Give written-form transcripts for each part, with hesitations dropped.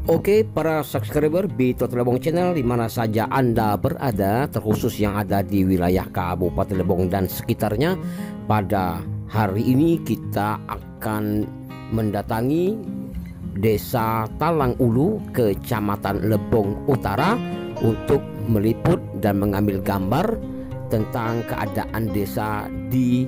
Oke, para subscriber Bito Lebong Channel di mana saja Anda berada, terkhusus yang ada di wilayah Kabupaten Lebong dan sekitarnya, pada hari ini kita akan mendatangi Desa Talang Ulu, Kecamatan Lebong Utara, untuk meliput dan mengambil gambar tentang keadaan desa di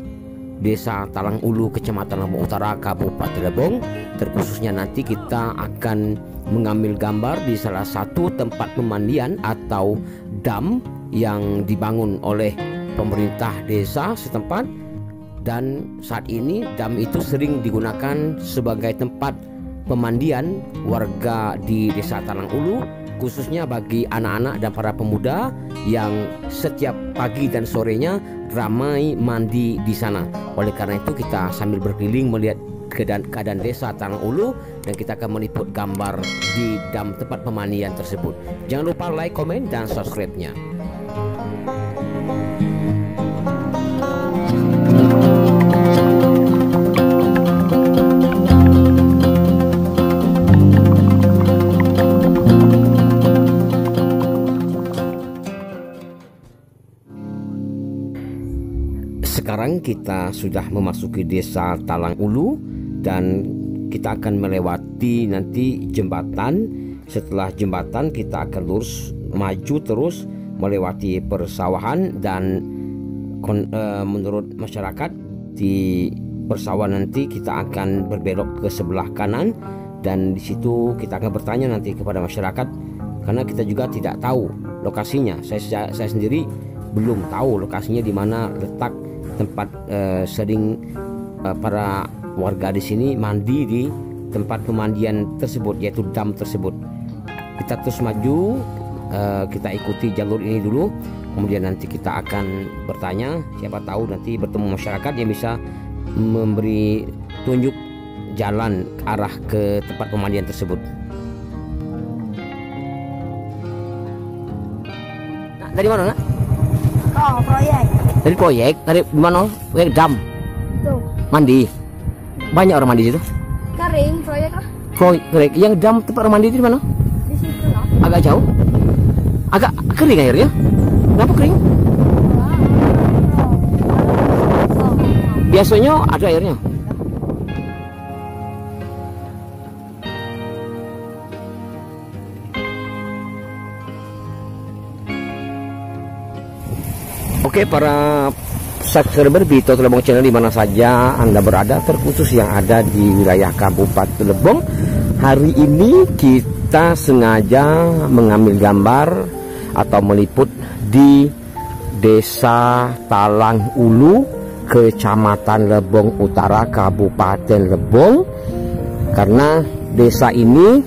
Desa Talang Ulu, Kecamatan Lebong Utara, Kabupaten Lebong. Terkhususnya nanti kita akan mengambil gambar di salah satu tempat pemandian atau dam yang dibangun oleh pemerintah desa setempat, dan saat ini dam itu sering digunakan sebagai tempat pemandian warga di Desa Talang Ulu, khususnya bagi anak-anak dan para pemuda yang setiap pagi dan sorenya ramai mandi di sana. Oleh karena itu kita sambil berkeliling melihat keadaan Desa Talang Ulu, dan kita akan meliput gambar di dam tempat pemandian tersebut. Jangan lupa like, komen, dan subscribe-nya. Sekarang kita sudah memasuki Desa Talang Ulu dan kita akan melewati nanti jembatan. Setelah jembatan kita akan lurus maju terus melewati persawahan, dan menurut masyarakat di persawahan nanti kita akan berbelok ke sebelah kanan, dan di situ kita akan bertanya nanti kepada masyarakat karena kita juga tidak tahu lokasinya. Saya sendiri belum tahu lokasinya di mana letak tempat sering para warga di sini mandi di tempat pemandian tersebut, yaitu dam tersebut. Kita terus maju, kita ikuti jalur ini dulu, kemudian nanti kita akan bertanya, siapa tahu nanti bertemu masyarakat yang bisa memberi tunjuk jalan arah ke tempat pemandian tersebut. Nah, dari mana, Nak? Oh, proyek. Dari proyek? Dari mana? Proyek dam. Tuh. Mandi. Banyak orang mandi di situ. Kering proyek lah. Proyek yang dam tempat orang mandi di mana? Di situ lah. Agak jauh. Agak kering airnya. Kenapa kering? Biasanya ada airnya. Oke, para subscriber Bito Lebong Channel di mana saja Anda berada, terkhusus yang ada di wilayah Kabupaten Lebong. Hari ini kita sengaja mengambil gambar atau meliput di Desa Talang Ulu, Kecamatan Lebong Utara, Kabupaten Lebong, karena desa ini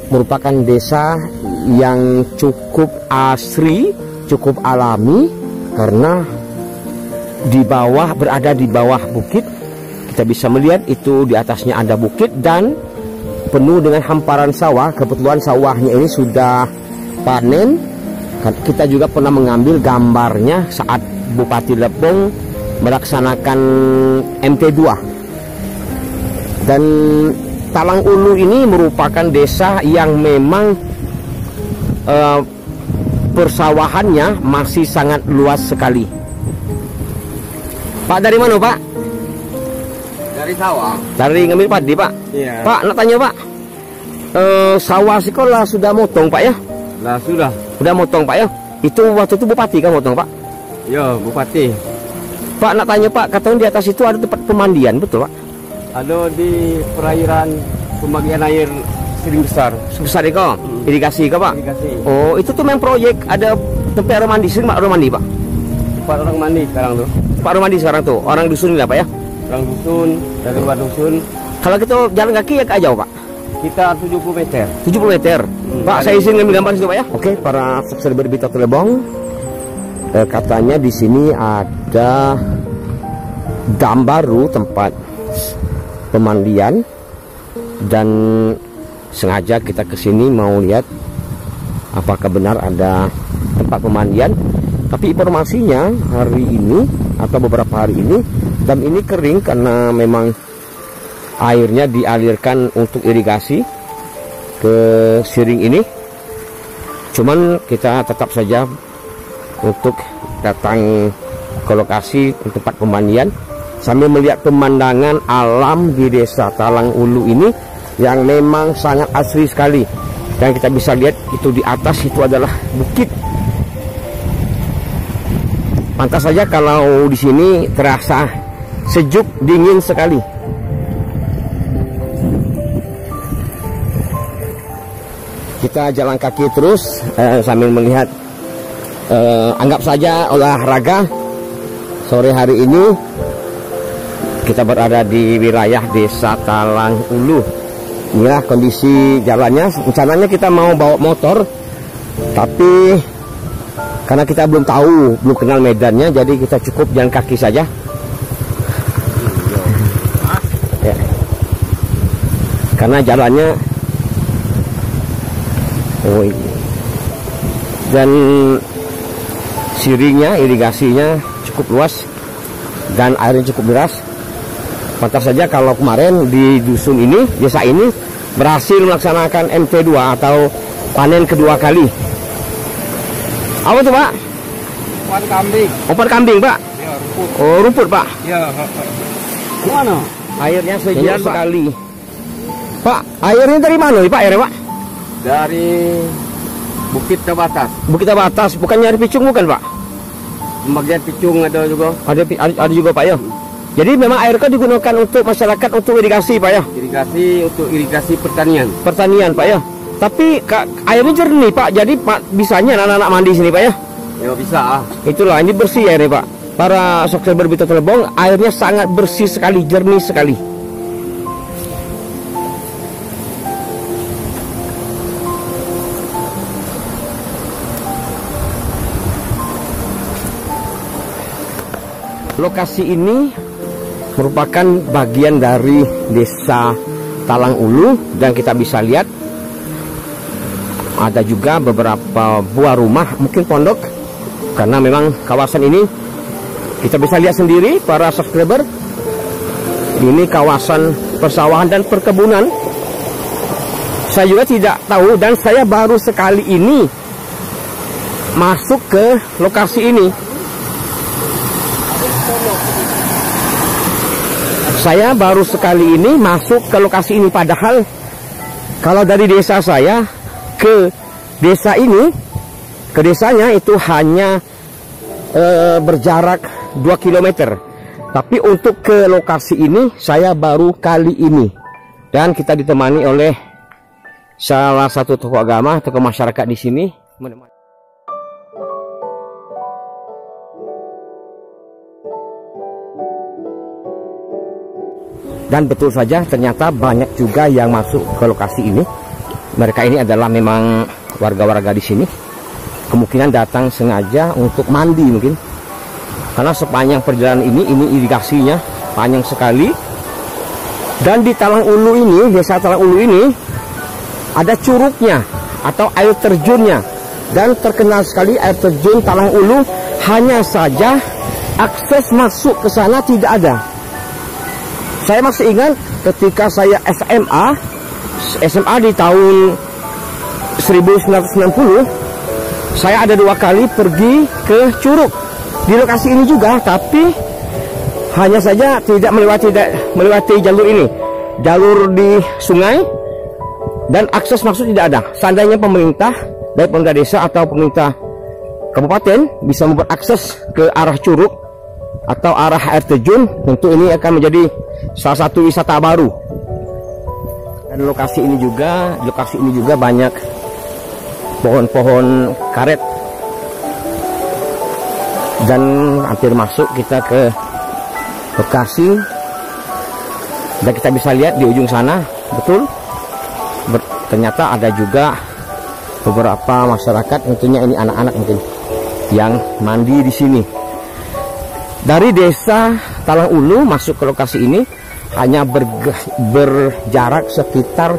merupakan desa yang cukup asri, cukup alami, karena berada di bawah bukit. Kita bisa melihat itu di atasnya ada bukit dan penuh dengan hamparan sawah. Kebetulan sawahnya ini sudah panen. Kita juga pernah mengambil gambarnya saat Bupati Lebong melaksanakan MT2. Dan Talang Ulu ini merupakan desa yang memang persawahannya masih sangat luas sekali. Pak, dari mana, Pak? Dari sawah. Dari ngambil padi, Pak? Iya. Pak, nak tanya, Pak, sawah sekolah sudah motong, Pak, ya? Lah sudah. Sudah motong, Pak, ya? Itu waktu itu Bupati kan motong, Pak? Yo, Bupati. Pak, nak tanya, Pak, katanya di atas itu ada tempat pemandian, betul, Pak? Ada di perairan pembagian air sering besar. Sebesar itu, irigasi kah, Pak? Irigasi. Oh, itu tuh memang proyek ada tempat orang mandi, sering orang mandi, Pak? Tempat orang mandi sekarang tuh. Tempat orang mandi sekarang tuh, orang dusun ini, Pak, ya? Orang dusun, dari luar dusun. Kalau kita jalan kaki ya agak jauh, Pak? Kita 70 meter. 70 meter. Pak, saya izin ngambil gambar situ, Pak, ya? Oke, para subscriber Bito Lebong, katanya di sini ada dam baru tempat pemandian, dan sengaja kita kesini mau lihat apakah benar ada tempat pemandian. Tapi informasinya hari ini atau beberapa hari ini dam ini kering karena memang airnya dialirkan untuk irigasi ke siring ini. Cuman kita tetap saja untuk datang ke lokasi tempat pemandian sambil melihat pemandangan alam di desa Talang Ulu ini yang memang sangat asri sekali. Dan kita bisa lihat itu di atas itu adalah bukit. Pantas saja kalau di sini terasa sejuk, dingin sekali. Kita jalan kaki terus sambil melihat, anggap saja olahraga. Sore hari ini kita berada di wilayah desa Talang Ulu. Inilah kondisi jalannya. Rencananya kita mau bawa motor, tapi karena kita belum tahu, belum kenal medannya, jadi kita cukup jalan kaki saja. Ya. Karena jalannya, dan siringnya, irigasinya cukup luas dan airnya cukup deras. Pantas saja kalau kemarin di dusun ini, desa ini berhasil melaksanakan MP2 atau panen kedua kali. Apa tuh, Pak? Umpan kambing. Umpan kambing, Pak? Ya, rumput. Oh, rumput, Pak? Ya. Mana? Airnya sejuk Sejuk, Pak. sekali. Pak, airnya dari mana nih, Pak? Airnya, Pak? Dari Bukit Tabatas. Bukit Tabatas, bukan nyari picung bukan, Pak? Bagian Picung ada juga. Ada juga, Pak, ya? Jadi memang air kan digunakan untuk masyarakat untuk irigasi, Pak, ya? Irigasi untuk irigasi pertanian. Pertanian, Pak, ya? Tapi airnya jernih, Pak. Jadi Pak, bisanya anak-anak mandi sini, Pak, ya? Ya bisa. Itulah, ini bersih airnya, Pak. Para subscriber Bito Telebong, airnya sangat bersih sekali, jernih sekali. Lokasi ini merupakan bagian dari desa Talang Ulu, dan kita bisa lihat ada juga beberapa buah rumah, mungkin pondok, karena memang kawasan ini kita bisa lihat sendiri para subscriber, ini kawasan persawahan dan perkebunan. Saya juga tidak tahu, dan saya baru sekali ini masuk ke lokasi ini. Saya baru sekali ini masuk ke lokasi ini, padahal kalau dari desa saya ke desa ini, ke desanya itu hanya berjarak 2 km. Tapi untuk ke lokasi ini saya baru kali ini, dan kita ditemani oleh salah satu tokoh agama, tokoh masyarakat di sini. Dan betul saja, ternyata banyak juga yang masuk ke lokasi ini. Mereka ini adalah memang warga-warga di sini. Kemungkinan datang sengaja untuk mandi mungkin. Karena sepanjang perjalanan ini irigasinya panjang sekali. Dan di Talang Ulu ini, desa Talang Ulu ini, ada curugnya atau air terjunnya. Dan terkenal sekali air terjun Talang Ulu, hanya saja akses masuk ke sana tidak ada. Saya masih ingat ketika saya SMA di tahun 1990, saya ada 2 kali pergi ke curug di lokasi ini juga, tapi hanya saja tidak melewati jalur ini, jalur di sungai, dan akses masuk tidak ada. Seandainya pemerintah, baik pemerintah desa atau pemerintah kabupaten bisa membuat akses ke arah curug atau arah air terjun, tentu ini akan menjadi salah satu wisata baru. Dan lokasi ini juga banyak pohon-pohon karet. Dan hampir masuk kita ke lokasi, dan kita bisa lihat di ujung sana, betul, ternyata ada juga beberapa masyarakat, tentunya ini anak-anak mungkin, yang mandi di sini. Dari desa Talang Ulu masuk ke lokasi ini hanya berjarak sekitar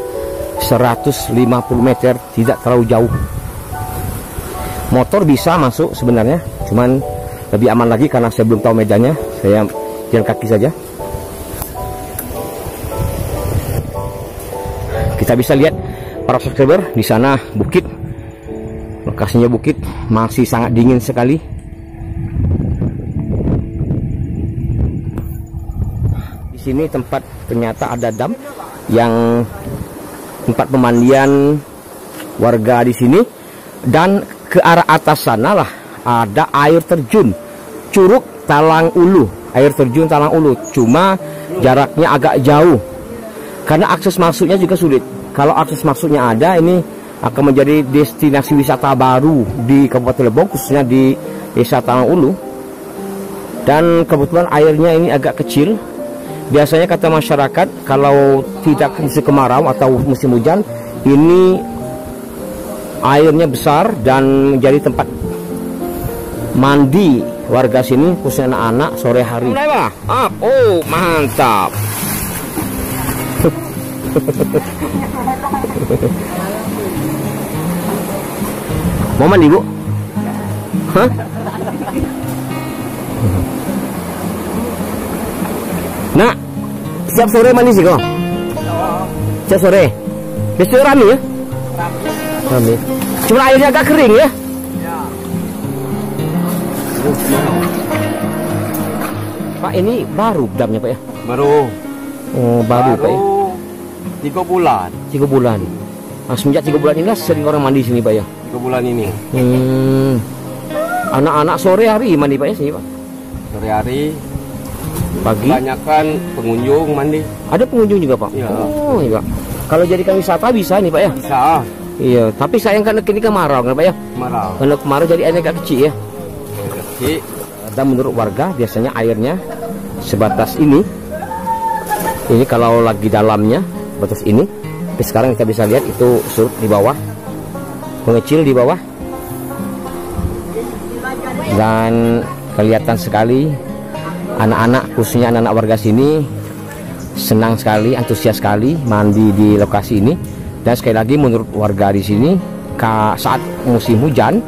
150 meter, tidak terlalu jauh. Motor bisa masuk sebenarnya, cuman lebih aman lagi karena saya belum tahu medannya, saya jalan kaki saja. kita bisa lihat para subscriber di sana bukit. Lokasinya bukit, masih sangat dingin sekali. Di sini tempat ternyata ada dam yang tempat pemandian warga di sini, dan ke arah atas sana lah ada air terjun Curug Talang Ulu, air terjun Talang Ulu. Cuma jaraknya agak jauh karena akses masuknya juga sulit. Kalau akses masuknya ada, ini akan menjadi destinasi wisata baru di Kabupaten Lebong, khususnya di Desa Talang Ulu. Dan kebetulan airnya ini agak kecil. Biasanya kata masyarakat kalau tidak musim kemarau atau musim hujan, ini airnya besar dan menjadi tempat mandi warga sini, khususnya anak-anak sore hari. Oh, mantap. Mau mandi, Bu? Hah? Nah, siap sore mandi sih kok? Siap sore. Besok rame ya? Rame. Cuma airnya agak kering ya? Pak, ini baru damnya Pak ya? Baru. Oh, baru Pak ya? 3 bulan. 3 bulan. Nah, semenjak 3 bulan ini sering orang mandi sini Pak ya? 3 bulan ini. Anak-anak sore hari mandi Pak ya sini Pak? Sore hari. Pagi. Kebanyakan pengunjung mandi. Ada pengunjung juga Pak? Iya. Oh iya. Kalau jadikan wisata bisa nih Pak ya? Bisa. Iya, tapi sayang kan ini kemarau kan Pak ya? Kemarau. Kalau kemarau jadi airnya agak kecil ya? Kecil. Dan menurut warga biasanya airnya sebatas ini. Ini kalau lagi dalamnya batas ini. Tapi sekarang kita bisa lihat itu surut di bawah, mengecil di bawah, dan kelihatan sekali anak-anak, khususnya anak-anak warga sini senang sekali, antusias sekali mandi di lokasi ini. Dan sekali lagi menurut warga di sini saat musim hujan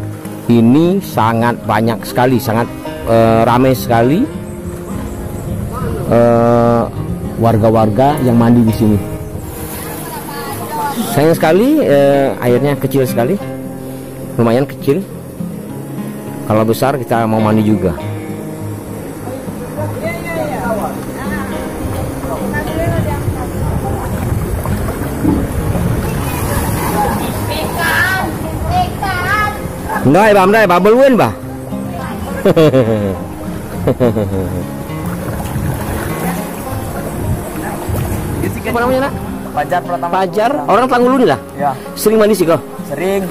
ini sangat banyak sekali, sangat ramai sekali warga-warga yang mandi di sini. Sayang sekali airnya kecil sekali, lumayan kecil. Kalau besar kita mau mandi juga. Đây bà luôn bà. Apa namanya nak? Fajar pertama. Fajar, orang Talang Ulu nih lah. Ya, Sering mandi sih kok. sering.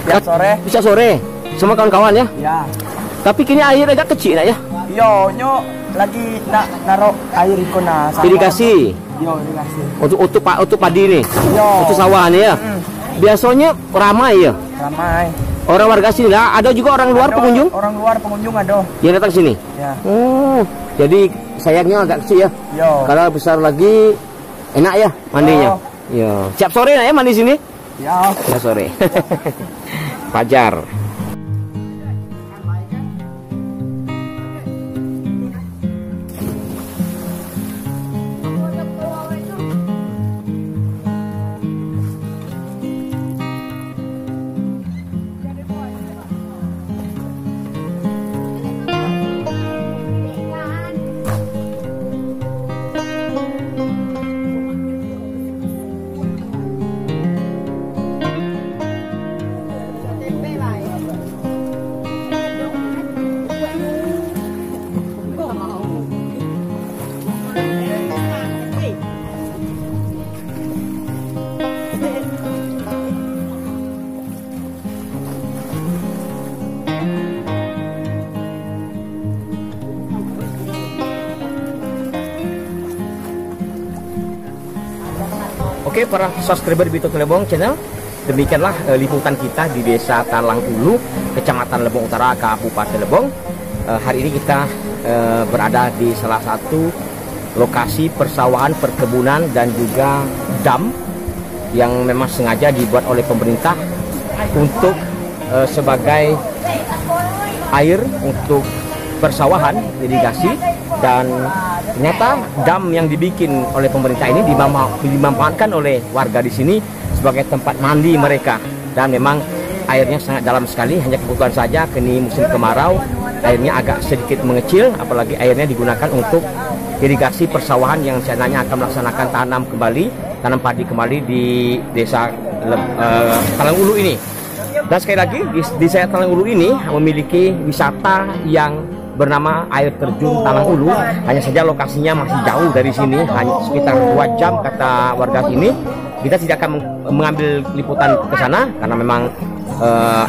Tiap sore. Bisa sore, sama kawan-kawan ya. Ya. Tapi kini air agak kecil nak ya. Yo, nyo lagi naruh air ikona. Irigasi. Yo, irigasi. Untuk padi nih. Yo. Untuk sawah nih ya. Biasanya ramai ya. Ramai. Orang warga sini lah. Ada juga orang luar Ada pengunjung Orang luar pengunjung ada. yang datang sini. Ya. Oh, jadi sayangnya agak kecil ya. Yo. Kalau besar lagi enak ya mandinya. Ya. Siap sore nak ya mandi sini? Ya. Ya sore. Fajar. Oke, para subscriber Bito Lebong channel, demikianlah liputan kita di Desa Talang Ulu, Kecamatan Lebong Utara, Kabupaten Lebong. Hari ini kita berada di salah satu lokasi persawahan, perkebunan, dan juga dam yang memang sengaja dibuat oleh pemerintah untuk sebagai air untuk persawahan, irigasi, dan Ternyata dam yang dibikin oleh pemerintah ini dimanfaatkan oleh warga di sini sebagai tempat mandi mereka, dan memang airnya sangat dalam sekali. Hanya kebutuhan saja kini musim kemarau airnya agak sedikit mengecil, apalagi airnya digunakan untuk irigasi persawahan yang rencananya akan melaksanakan tanam padi kembali di desa Talang Ulu ini. Dan sekali lagi di desa Talang Ulu ini memiliki wisata yang bernama air terjun Talang Ulu. Hanya saja lokasinya masih jauh dari sini, hanya sekitar 2 jam kata warga sini. Kita tidak akan mengambil liputan ke sana karena memang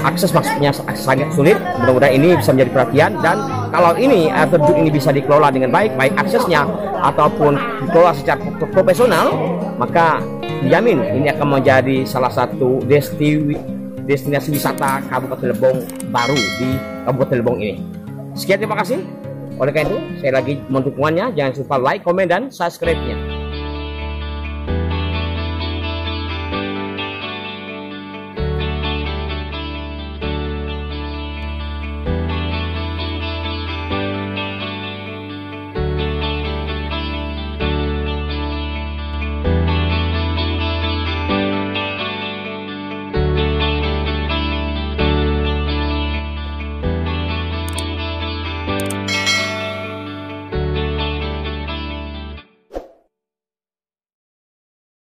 akses masuknya sangat sulit. Mudah-mudahan ini bisa menjadi perhatian, dan kalau ini air terjun ini bisa dikelola dengan baik aksesnya ataupun dikelola secara profesional, maka dijamin ini akan menjadi salah satu destinasi wisata Kabupaten Lebong baru di Kabupaten Lebong ini. Sekian, terima kasih. Oleh karena itu, saya lagi mohon dukungannya, jangan lupa like, komen, dan subscribe-nya.